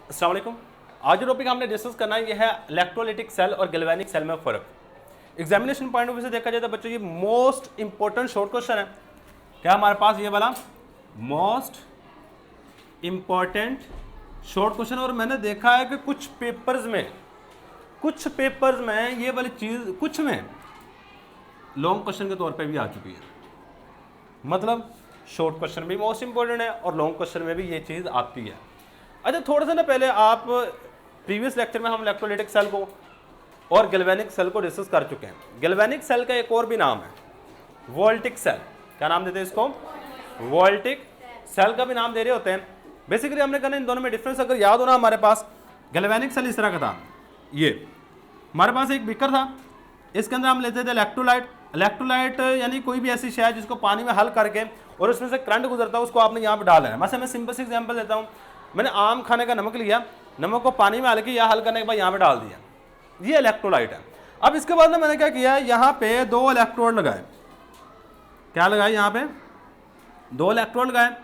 अस्सलाम वालेकुम। आज जो टॉपिक हमने डिस्कस करना है यह है इलेक्ट्रोलाइटिक सेल और गैल्वेनिक सेल में फ़र्क। एग्जामिनेशन पॉइंट ऑफ व्यू से देखा जाए तो बच्चों ये मोस्ट इंपॉर्टेंट शॉर्ट क्वेश्चन है। क्या हमारे पास ये वाला मोस्ट इंपॉर्टेंट शॉर्ट क्वेश्चन, और मैंने देखा है कि कुछ पेपर्स में ये वाली चीज़ कुछ में लॉन्ग क्वेश्चन के तौर पे भी आ चुकी है। मतलब शॉर्ट क्वेश्चन भी मोस्ट इंपॉर्टेंट है और लॉन्ग क्वेश्चन में भी ये चीज़ आती है। अच्छा, थोड़ा सा ना पहले आप प्रीवियस लेक्चर में हम इलेक्ट्रोलाइटिक सेल को और गैल्वेनिक सेल को डिस्कस कर चुके हैं। गैल्वेनिक सेल का एक और भी नाम है वोल्टिक सेल। क्या नाम देते हैं इसको? वोल्टिक सेल का भी नाम दे रहे होते हैं। बेसिकली हमने कहना इन दोनों में डिफरेंस अगर याद हो ना, हमारे पास गैल्वेनिक सेल इस तरह का था। ये हमारे पास एक बीकर था, इसके अंदर हम लेते थे इलेक्ट्रोलाइट यानी कोई भी ऐसी शय जिसको पानी में हल करके और उसमें से करंट गुजरता है, उसको आपने यहाँ पे डाला है। मैं सिंपल सी एग्जांपल देता हूँ। मैंने आम खाने का नमक लिया, नमक को पानी में हल किया, हल करने के बाद यहाँ पे डाल दिया, ये इलेक्ट्रोलाइट है। अब इसके बाद में मैंने क्या किया, यहाँ पे 2 इलेक्ट्रोड लगाए। क्या लगाए? यहाँ पे 2 इलेक्ट्रोड लगाए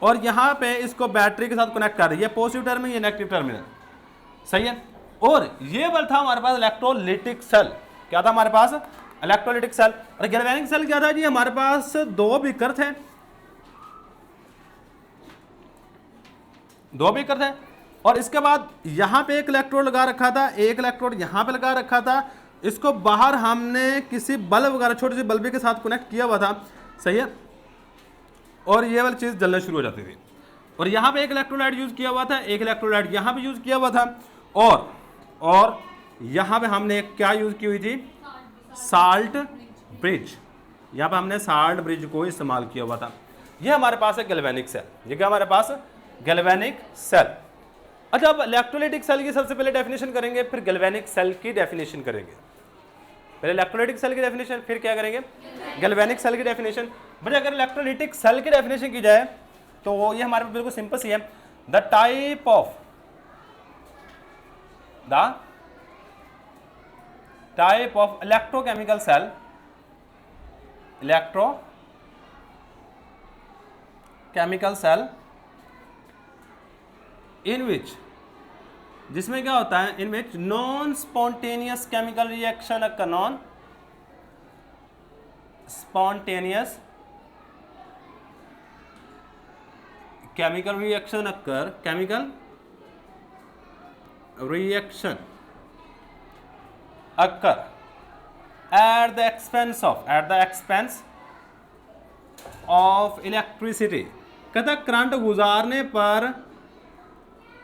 और यहाँ पे इसको बैटरी के साथ कनेक्ट कर रही है। पॉजिटिव टर्मिनल, ये नेगेटिव टर्मिनल, सही है। और ये वाला था हमारे पास इलेक्ट्रोलाइटिक सेल। क्या था हमारे पास? Electrolytic cell. और गैल्वेनिक सेल क्या था जी? हमारे पास 2 बीकर थे, 2 बीकर थे और इसके बाद यहाँ पे एक इलेक्ट्रोड लगा रखा था, एक इलेक्ट्रोड यहाँ पे लगा रखा था। इसको बाहर हमने किसी बल्ब वगैरह छोटी सी बल्ब के साथ कनेक्ट किया हुआ था, सही है। और ये वाली चीज़ जलना शुरू हो जाती थी। और यहाँ पे एक इलेक्ट्रोलाइट यूज़ किया हुआ था, एक इलेक्ट्रोलाइट यहाँ पे यूज़ किया हुआ था और यहाँ पे हमने क्या यूज़ की हुई थी? Salt bridge. यहाँ पे हमने साल्ट ब्रिज को इस्तेमाल किया हुआ था। ये हमारे पास है गैल्वेनिक सेल। ये क्या हमारे पास? Galvanic cell. अच्छा, अब इलेक्ट्रोलाइटिक सेल की सबसे पहले डेफिनेशन करेंगे, फिर गैल्वेनिक सेल की डेफिनेशन करेंगे। पहले इलेक्ट्रोलाइटिक सेल की डेफिनेशन, फिर क्या करेंगे? गैल्वेनिक सेल की डेफिनेशन। बट अगर इलेक्ट्रोलाइटिक सेल की डेफिनेशन की जाए तो ये हमारे बिल्कुल सिंपल सी है। The type of electrochemical cell, electrochemical cell in which, जिसमें क्या होता है? In which non spontaneous chemical reaction occur, non spontaneous chemical reaction occur, chemical reaction occur at the expense of electricity. कहता करंट गुजारने पर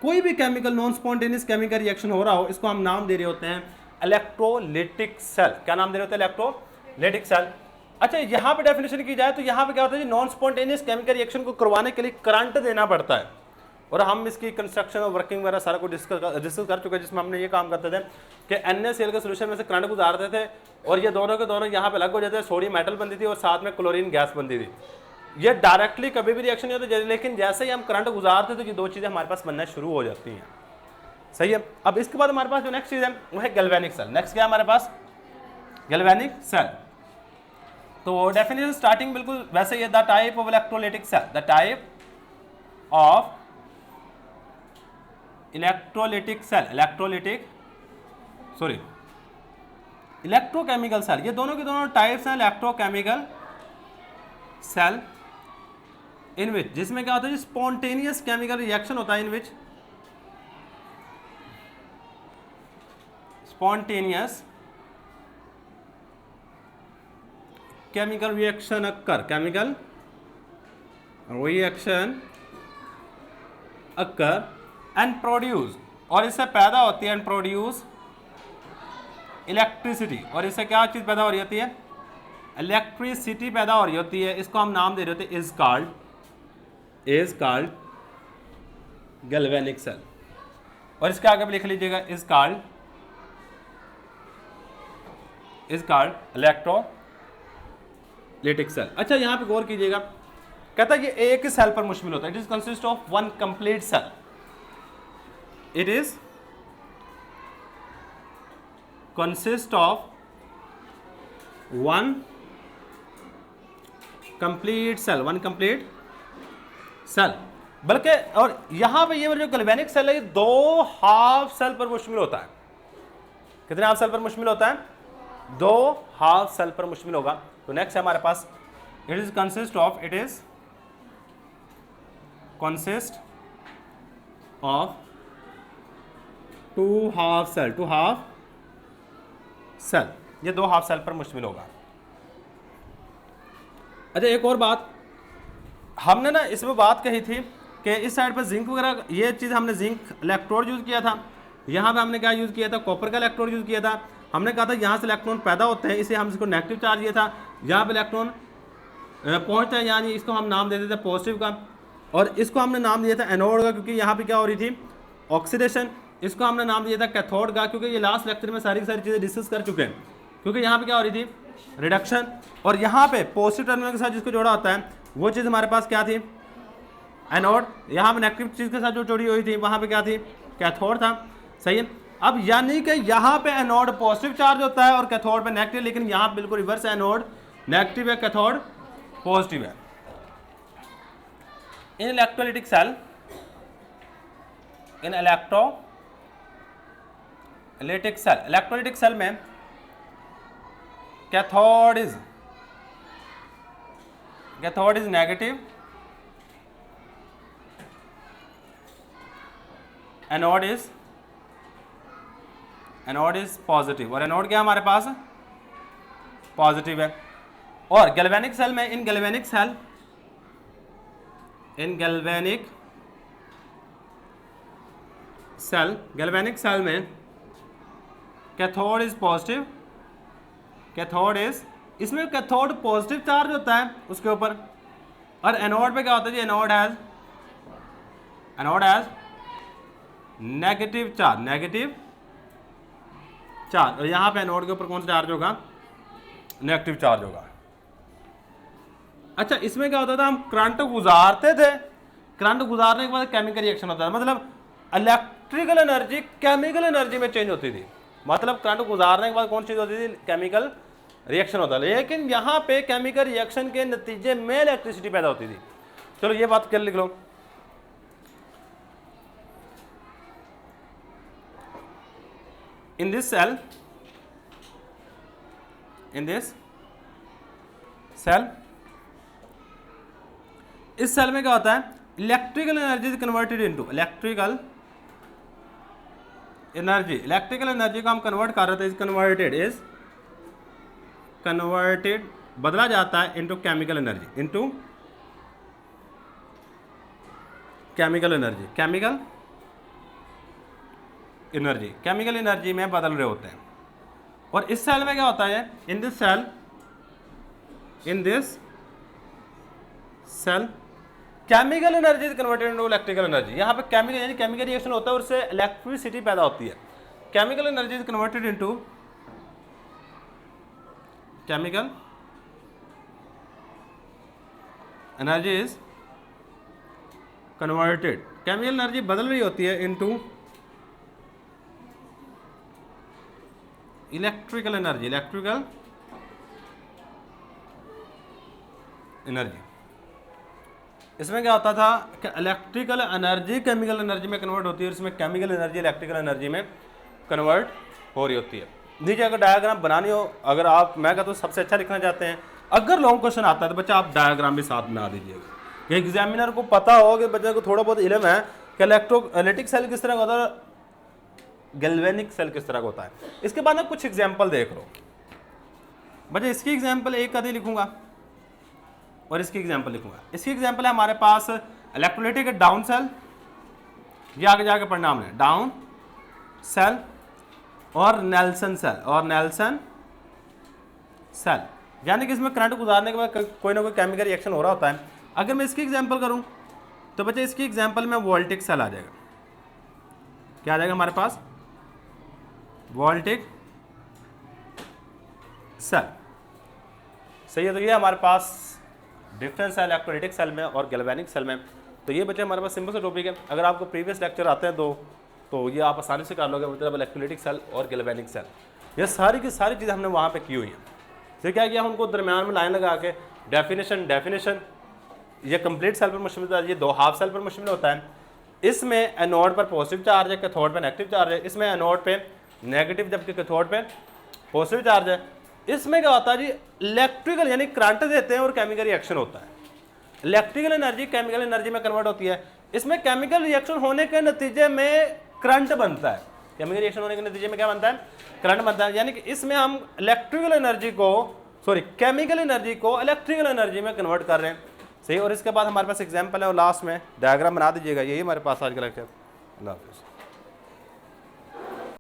कोई भी chemical non spontaneous chemical reaction हो रहा हो, इसको हम नाम दे रहे होते हैं इलेक्ट्रोलाइटिक सेल। क्या नाम दे रहे होते हैं? Electrolytic cell. अच्छा, यहाँ पे डेफिनेशन की जाए तो यहाँ पे क्या होता है? नॉन स्पॉन्टेनियस केमिकल रिएक्शन को करवाने के लिए करंट देना पड़ता है। और हम इसकी कंस्ट्रक्शन और वर्किंग वगैरह सारा कुछ डिस्कस कर चुके हैं, जिसमें हमने ये काम करते थे कि NaCl के सोल्यूशन में से करंट गुजारते थे और ये दोनों के दोनों यहाँ पे अलग हो जाते थे। सोडियम मेटल बनती थी और साथ में क्लोरीन गैस बनती थी। ये डायरेक्टली कभी भी रिएक्शन नहीं होती, लेकिन जैसे ही हम करंट गुजारते तो ये 2 चीज़ें हमारे पास बनना शुरू हो जाती हैं, सही है। अब इसके बाद हमारे पास जो नेक्स्ट चीज़ है वो है गैल्वेनिक सेल। नेक्स्ट क्या है हमारे पास? Galvanic cell. तो डेफिनेशन स्टार्टिंग बिल्कुल वैसे ही है। The type of electrolytic cell, the type of electrolytic cell, electrochemical cell. ये दोनों के दोनों टाइप्स हैं इलेक्ट्रोकेमिकल सेल इन विच, जिसमें क्या होता है? स्पॉन्टेनियस केमिकल रिएक्शन होता है, in which spontaneous chemical reaction occur, chemical reaction occur and produce, और इससे पैदा होती है एंड प्रोड्यूस इलेक्ट्रिसिटी। और इससे क्या चीज़ पैदा हो रही होती है? इलेक्ट्रिसिटी पैदा हो रही होती है। इसको हम नाम दे रहे होते हैं इज कॉल्ड गैल्वेनिक सेल। और इसके आगे भी लिख लीजिएगा इज कॉल्ड इलेक्ट्रोलाइटिक सेल। अच्छा, यहाँ पे गौर कीजिएगा, कहता है ये एक ही सेल पर मुश्तमिल होता है। It is consist of one complete cell. It is consist of one complete cell, बल्कि और यहां पे ये जो गैल्वेनिक सेल है, 2 हाफ सेल पर मुश्तमिल होता है। कितने हाफ सेल पर मुश्तमिल होता है? 2 हाफ सेल पर मुश्तमिल होगा। तो नेक्स्ट है हमारे पास, it is consist of 2 half cell, 2 half cell, ये 2 हाफ सेल पर मुश्तमिल होगा। अच्छा एक और बात, हमने ना इसमें बात कही थी कि इस साइड पर जिंक वगैरह, ये चीज़ हमने जिंक इलेक्ट्रोड यूज़ किया था, यहाँ पे हमने क्या यूज़ किया था? कॉपर का इलेक्ट्रोड यूज़ किया था। हमने कहा था यहाँ से इलेक्ट्रॉन पैदा होते हैं, इसे हम इसको नेगेटिव चार्ज दिया था, यहाँ पे इलेक्ट्रॉन पहुँचता है, यानी इसको हम नाम देते थे पॉजिटिव का, और इसको हमने नाम दिया था एनोड का, क्योंकि यहाँ पे क्या हो रही थी? ऑक्सीडेशन। इसको हमने नाम दिया था कैथोड का, क्योंकि ये लास्ट लेक्चर में सारी की सारी चीज़ें डिस्कस कर चुके हैं, क्योंकि यहाँ पे क्या हो रही थी? रिडक्शन। और यहाँ पे पॉजिटिव टर्मिनल के साथ जिसको जोड़ा होता है वो चीज़ हमारे पास क्या थी? एनोड। यहाँ पे नेगेटिव चीज़ के साथ जो जोड़ी हुई थी वहाँ पे क्या थी? कैथोड था। सही है। अब यानी कि यहाँ पे एनोड पॉजिटिव चार्ज होता है और कैथोड पे नेगेटिव, लेकिन यहाँ पे बिल्कुल रिवर्स है, एनोड नेगेटिव है, कैथोड पॉजिटिव है। इन इलेक्ट्रोलाइटिक सेल, इन इलेक्ट्रोलाइटिक सेल में cathode is negative, anode is positive, और एनोड क्या हमारे पास? पॉजिटिव है। और गैल्वेनिक सेल में, इन गैल्वेनिक सेल में कैथोड इज पॉजिटिव, इसमें कैथोड पॉजिटिव चार्ज होता है उसके ऊपर, और एनोड पे क्या होता है जी? एनोड हैज नेगेटिव चार्ज, और यहाँ पे एनोड के ऊपर कौन सा चार्ज होगा? नेगेटिव चार्ज होगा। अच्छा इसमें क्या होता था? हम करंट गुजारते थे, करंट गुजारने के बाद केमिकल रिएक्शन होता था, मतलब इलेक्ट्रिकल एनर्जी केमिकल एनर्जी में चेंज होती थी, मतलब करंट गुजारने के बाद कौन चीज होती थी? केमिकल रिएक्शन होता है। लेकिन यहाँ पे केमिकल रिएक्शन के नतीजे में इलेक्ट्रिसिटी पैदा होती थी। चलो ये बात कर लिख लो। इन दिस सेल इस सेल में क्या होता है? Electrical energy is converted into electrical energy को हम कन्वर्ट कर रहे थे, इज कन्वर्टेड बदला जाता है इनटू केमिकल एनर्जी में बदल रहे होते हैं। और इस सेल में क्या होता है? In this cell chemical energy is converted into electrical energy. यहाँ पे केमिकल रिएक्शन होता है और उससे इलेक्ट्रिसिटी पैदा होती है। Chemical energy is converted into chemical energy बदल रही होती है इनटू इलेक्ट्रिकल एनर्जी इसमें क्या होता था कि इलेक्ट्रिकल एनर्जी केमिकल एनर्जी में कन्वर्ट होती है, और इसमें केमिकल एनर्जी इलेक्ट्रिकल एनर्जी में कन्वर्ट हो रही होती है। नीचे अगर डायग्राम बनानी हो, अगर आप मैं कहता हूँ सबसे अच्छा लिखना चाहते हैं, अगर लॉन्ग क्वेश्चन आता है तो बच्चा आप डायग्राम भी साथ बना दीजिएगा, कि एग्जामिनर को पता हो कि बच्चे को थोड़ा बहुत इल्म है कि इलेक्ट्रोलाइटिक सेल किस तरह का होता है, गैल्वेनिक सेल किस तरह का होता है। इसके बाद ना कुछ एग्जाम्पल देख लो बच्चे। इसकी एग्जाम्पल एक आधी लिखूंगा और इसकी एग्जाम्पल लिखूंगा। इसकी एग्जाम्पल है हमारे पास इलेक्ट्रोलाइटिक डाउन सेल, ये आगे जाके पढ़ना हमने, डाउन सेल और नेल्सन सेल, यानी कि इसमें करंट गुजारने के बाद कोई ना कोई केमिकल रिएक्शन हो रहा होता है। अगर मैं इसकी एग्जांपल करूं तो बच्चे इसकी एग्जांपल में वोल्टिक सेल आ जाएगा। क्या आ जाएगा हमारे पास? Voltaic cell. सही है। तो ये हमारे पास डिफरेंस है इलेक्ट्रोलाइटिक सेल में और गैल्वेनिक सेल में। तो ये बच्चे हमारे पास सिंपल सा टॉपिक है। अगर आपको प्रीवियस लेक्चर आते हैं तो ये आप आसानी से कर लोगे, मतलब इलेक्ट्रोलाइटिक सेल और गैल्वेनिक सेल, ये सारी की सारी चीज़ें हमने वहाँ पे की हुई हैं। फिर क्या किया, उनको दरम्यान में लाइन लगा के डेफिनेशन ये कंप्लीट सेल पर मुश्तमिल होता है, ये 2 हाफ सेल पर मुश्तमिल होता है। इसमें एनोड पर पॉजिटिव चार्ज है, कैथोड पे नेगेटिव चार्ज है। इसमें एनोड पे नेगेटिव जबकि कैथोड पे पॉजिटिव चार्ज है। इसमें क्या होता है जी, इलेक्ट्रिकल यानी करंट देते हैं और केमिकल रिएक्शन होता है। इलेक्ट्रिकल एनर्जी केमिकल एनर्जी में कन्वर्ट होती है। इसमें केमिकल रिएक्शन होने के नतीजे में करंट बनता है। केमिकल रिएक्शन होने के नतीजे में क्या बनता है, करंट बनता है। यानी कि इसमें हम इलेक्ट्रिकल एनर्जी को केमिकल एनर्जी को इलेक्ट्रिकल एनर्जी में कन्वर्ट कर रहे हैं, सही। और इसके बाद हमारे पास एग्जाम्पल है और लास्ट में डायग्राम बना दीजिएगा। यही हमारे पास आज का लेक्चर। अल्लाह हाफिज़।